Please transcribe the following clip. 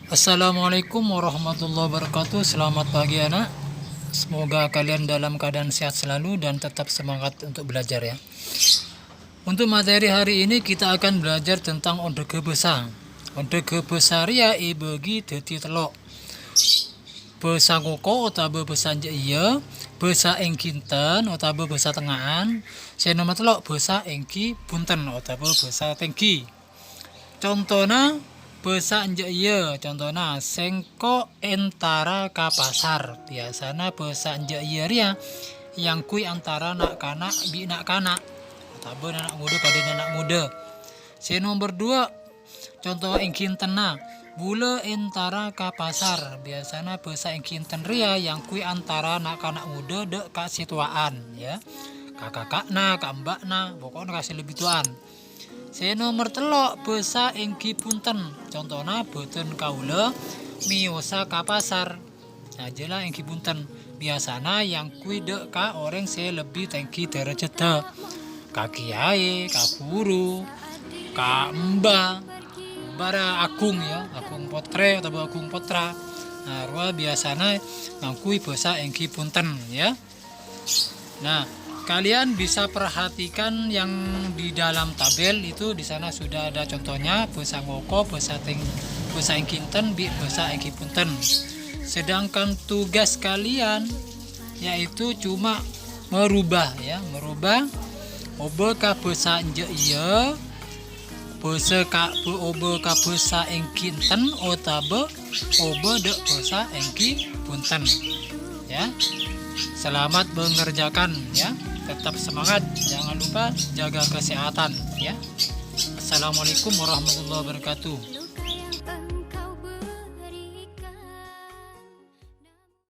Assalamualaikum warahmatullahi wabarakatuh. Selamat pagi anak. Semoga kalian dalam keadaan sehat selalu dan tetap semangat untuk belajar ya. Untuk materi hari ini kita akan belajar tentang ondege besar. Ondege besar ya ibegi dadi telok. Besa ngoko utawa besa iya, besa ing kinten utawa besa tengahan. Sing nomor telok besa engki punten utawa besa tengki. Contohnya besa iya, contohnya sengko entara ka pasar. Biasanya besa iya ria yang kui antara nak kanak bi nak kanak atau anak muda pada anak muda. Si nomor 2 contoh engkin tena bula entara ka pasar. Biasanya besa engkin ria yang kui antara nak kanak muda dek ka situaan ya. Kakak na, kak mbak na, pokoknya kasih lebih tuan. Saya nomor telok besa engki punten. Contohnya boten kaula miosa ka pasar. Nah jelas engki punten. Biasanya yang kui dek ka orang saya lebih tengki derajat ka kiai, ka guru, ka mbah, bara agung ya, agung potre atau agung potra. Nah ruah biasanya yang kui besa engki punten ya. Nah kalian bisa perhatikan yang di dalam tabel itu, di sana sudah ada contohnya besa ngoko, besa engkinten, besa engki punten. Sedangkan tugas kalian yaitu cuma merubah ya, merubah obe ka besa iya, besa ka obe ka besa engkinten otabe obe dek besa engki punten ya. Selamat mengerjakan ya. Tetap semangat, jangan lupa jaga kesehatan ya. Assalamualaikum warahmatullahi wabarakatuh.